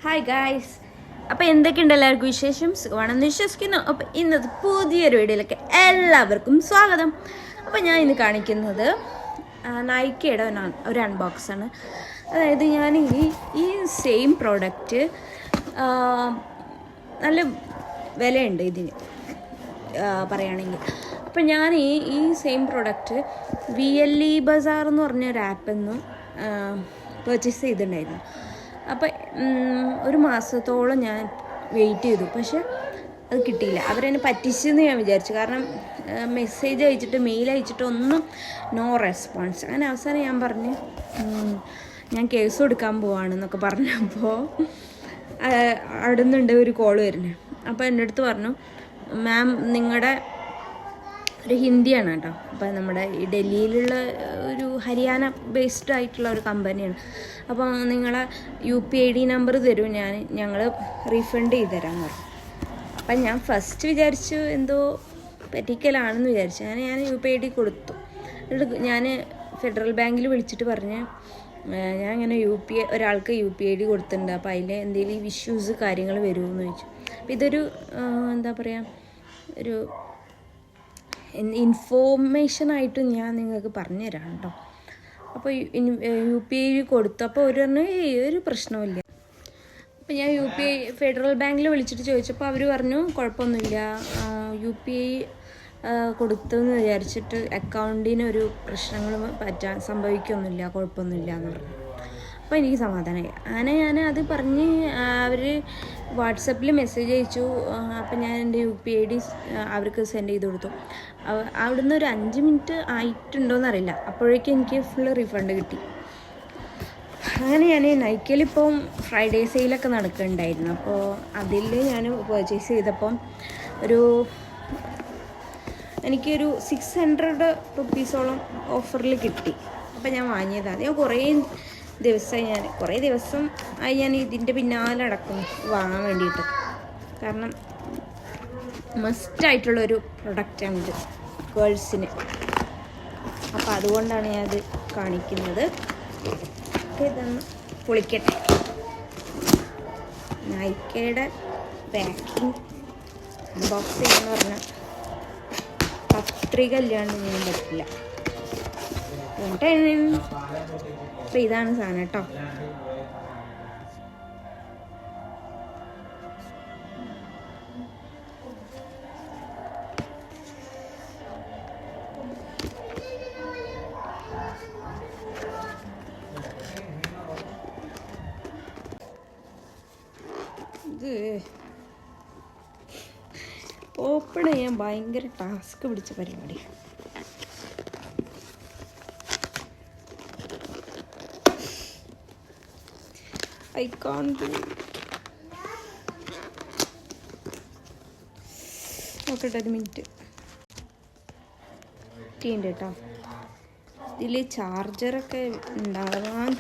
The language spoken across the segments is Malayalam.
ഹായ് ഗായ്സ്, അപ്പോൾ എന്തൊക്കെയുണ്ട് എല്ലാവർക്കും വിശേഷം? സുഖമാണെന്ന് വിശ്വസിക്കുന്നു. അപ്പോൾ ഇന്നത്തെ പുതിയൊരു വീഡിയോയിലേക്ക് എല്ലാവർക്കും സ്വാഗതം. അപ്പോൾ ഞാൻ ഇന്ന് കാണിക്കുന്നത് നൈക്കയുടെ ഒരു അൺബോക്സാണ്. അതായത് ഞാൻ ഈ സെയിം പ്രോഡക്റ്റ് നല്ല വിലയുണ്ട് ഇതിന് പറയുകയാണെങ്കിൽ. അപ്പോൾ ഞാൻ ഈ സെയിം പ്രോഡക്റ്റ് VLE ബസാർ എന്ന് പറഞ്ഞൊരു ആപ്പിൽ നിന്ന് പർച്ചേസ് ചെയ്തിട്ടുണ്ടായിരുന്നു. അപ്പോൾ ഒരു മാസത്തോളം ഞാൻ വെയിറ്റ് ചെയ്തു, പക്ഷെ അത് കിട്ടിയില്ല. അവരെന്നെ പറ്റിച്ചെന്ന് ഞാൻ വിചാരിച്ചു. കാരണം മെസ്സേജ് അയച്ചിട്ട് മെയിൽ അയച്ചിട്ട് ഒന്നും നോ റെസ്പോൺസ്. അങ്ങനെ അവസാനം ഞാൻ പറഞ്ഞു ഞാൻ കേസ് കൊടുക്കാൻ പോവാണെന്നൊക്കെ പറഞ്ഞപ്പോൾ അവിടെ നിന്നുണ്ട് ഒരു കോൾ വരുന്നത്. അപ്പോൾ എൻ്റെ അടുത്ത് പറഞ്ഞു, മാം നിങ്ങളുടെ ഒരു ഹിന്ദിയാണ് കേട്ടോ. അപ്പോൾ നമ്മുടെ ഈ ഡൽഹിയിലുള്ള ഒരു ഹരിയാന ബേസ്ഡ് ആയിട്ടുള്ള ഒരു കമ്പനിയാണ്. അപ്പോൾ നിങ്ങളെ UPID നമ്പർ തരൂ, ഞങ്ങൾ റീഫണ്ട് ചെയ്ത് തരാമെന്ന് പറഞ്ഞു. അപ്പം ഞാൻ ഫസ്റ്റ് വിചാരിച്ചു എന്തോ പറ്റിക്കലാണെന്ന് വിചാരിച്ചു. അങ്ങനെ ഞാൻ UPID കൊടുത്തു. എന്നിട്ട് ഞാൻ ഫെഡറൽ ബാങ്കിൽ വിളിച്ചിട്ട് പറഞ്ഞ് ഞാൻ ഇങ്ങനെ ഒരാൾക്ക് UPID കൊടുത്തിട്ടുണ്ട്, അപ്പോൾ അതിൽ എന്തെങ്കിലും ഇഷ്യൂസ് കാര്യങ്ങൾ വരുമെന്ന് ചോദിച്ചു. അപ്പോൾ ഇതൊരു എന്താ പറയുക, ഒരു ഇൻഫോർമേഷനായിട്ട് ഞാൻ നിങ്ങൾക്ക് പറഞ്ഞു തരാം കേട്ടോ. അപ്പോൾ UPID കൊടുത്തപ്പോൾ ഒരു പ്രശ്നമില്ല. അപ്പോൾ ഞാൻ ഫെഡറൽ ബാങ്കിൽ വിളിച്ചിട്ട് ചോദിച്ചപ്പോൾ അവർ പറഞ്ഞു കുഴപ്പമൊന്നുമില്ല, UPI കൊടുത്തെന്ന് വിചാരിച്ചിട്ട് അക്കൗണ്ടിന് ഒരു പ്രശ്നങ്ങൾ സംഭവിക്കൊന്നുമില്ല, കുഴപ്പമൊന്നുമില്ല എന്ന് പറഞ്ഞു. അപ്പോൾ എനിക്ക് സമാധാനമായി. അങ്ങനെ ഞാൻ അത് പറഞ്ഞ് അവർ വാട്സപ്പിൽ മെസ്സേജ് അയച്ചു. അപ്പം ഞാൻ എൻ്റെ UPID അവർക്ക് സെൻഡ് ചെയ്ത് കൊടുത്തു. അവിടുന്ന് ഒരു 5 മിനിറ്റ് ആയിട്ടുണ്ടോയെന്നറിയില്ല, അപ്പോഴേക്കും എനിക്ക് ഫുള്ള് റീഫണ്ട് കിട്ടി. അങ്ങനെ ഞാൻ നൈക്കയിലിപ്പം ഫ്രൈഡേ സെയിലൊക്കെ നടക്കുന്നുണ്ടായിരുന്നു. അപ്പോൾ അതിൽ ഞാൻ പർച്ചേസ് ചെയ്തപ്പം എനിക്കൊരു 600 റുപ്പീസോളം ഓഫറിൽ കിട്ടി. അപ്പോൾ ഞാൻ വാങ്ങിയതാണ്. ഞാൻ കുറേ ദിവസം ആയി ഞാൻ ഇതിൻ്റെ പിന്നാലെ നടക്കുന്നു വാങ്ങാൻ വേണ്ടിയിട്ട്. കാരണം മസ്റ്റായിട്ടുള്ളൊരു പ്രൊഡക്റ്റാണിത് ഗേൾസിന്. അപ്പോൾ അതുകൊണ്ടാണ് ഞാനത് കാണിക്കുന്നത്. ഇതൊന്ന് പൊളിക്കട്ടെ. നൈക്കയുടെ പാക്കിങ് അൺബോക്സിംഗ് എന്ന് പറഞ്ഞാൽ പത്രിക ഇല്ലാണ്ട് ഞാൻ പറ്റില്ല. അപ്പോൾ ഇതാണ് സാധനം കേട്ടോ. ഇത് ഓപ്പൺ ചെയ്യാൻ ഭയങ്കര ടാസ്ക് പിടിച്ച പരിപാടി. I can't do it. നോക്കട്ടെ, ഒരു മിനിറ്റ് ടീണ്ട് കേട്ടോ. ഇതിൽ ചാർജറൊക്കെ ഉണ്ടാകാൻ,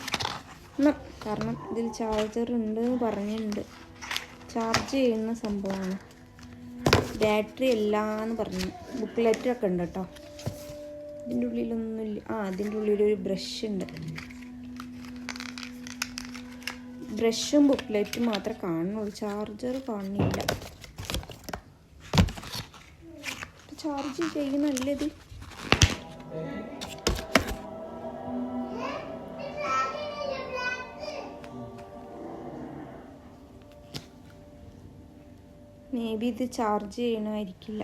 കാരണം ഇതിൽ ചാർജർ ഉണ്ട് പറഞ്ഞിട്ടുണ്ട്. ചാർജ് ചെയ്യുന്ന സംഭവമാണ്. ബാറ്ററി എല്ലാന്ന് പറഞ്ഞു. ബുക്ക്ലെറ്റൊക്കെ ഉണ്ട് കേട്ടോ. ഇതിൻ്റെ ഉള്ളിലൊന്നുമില്ല. ഇതിൻ്റെ ഉള്ളിലൊരു ബ്രഷ് ഉണ്ട്. ബ്രഷും ബുക്ക്ലെറ്റും മാത്രമേ കാണുന്നുള്ളൂ, ചാർജർ കാണുന്നില്ല. ചാർജ് ചെയ്യുന്നല്ലത്. മേ ബി ഇത് ചാർജ് ചെയ്യണമായിരിക്കില്ല.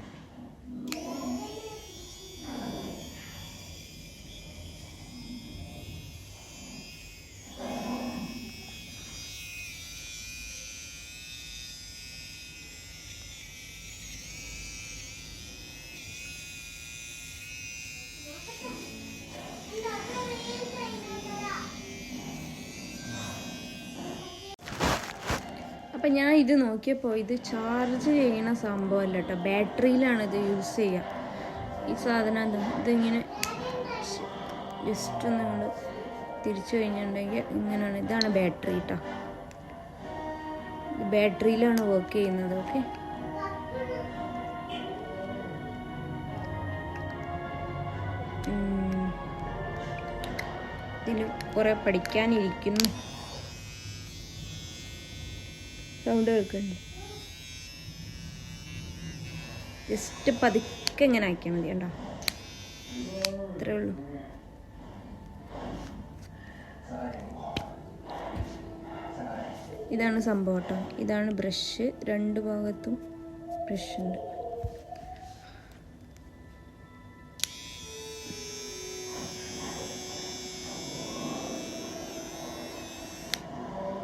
അപ്പം ഞാൻ ഇത് നോക്കിയപ്പോൾ ഇത് ചാർജ് ചെയ്യണ സംഭവമല്ല കേട്ടോ, ബാറ്ററിയിലാണ് ഇത് യൂസ് ചെയ്യുക. ഈ സാധനം ഇതിങ്ങനെ ജസ്റ്റ് ഒന്ന് നമ്മൾ തിരിച്ചു കഴിഞ്ഞിട്ടുണ്ടെങ്കിൽ ഇങ്ങനെയാണ്. ഇതാണ് ബാറ്ററി കേട്ടോ, ബാറ്ററിയിലാണ് വർക്ക് ചെയ്യുന്നത്. ഓക്കെ, ഇതിൽ കുറേ പഠിക്കാനിരിക്കുന്നു. സൗണ്ട് കേൾക്കുന്നുണ്ട്. ജസ്റ്റ് പതുക്കെ ഇങ്ങനെ ആക്കിയാൽ മതി കേട്ടോ. ഇത്രേ ഉള്ളൂ. ഇതാണ് സംഭവം കേട്ടോ. ഇതാണ് ബ്രഷ്. 2 ഭാഗത്തും ബ്രഷ് ഉണ്ട്.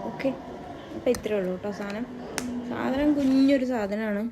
ഓക്കെ, അപ്പോൾ ഇത്രേ ഉള്ളൂ കേട്ടോ. സാധനം കുഞ്ഞൊരു സാധനമാണ്.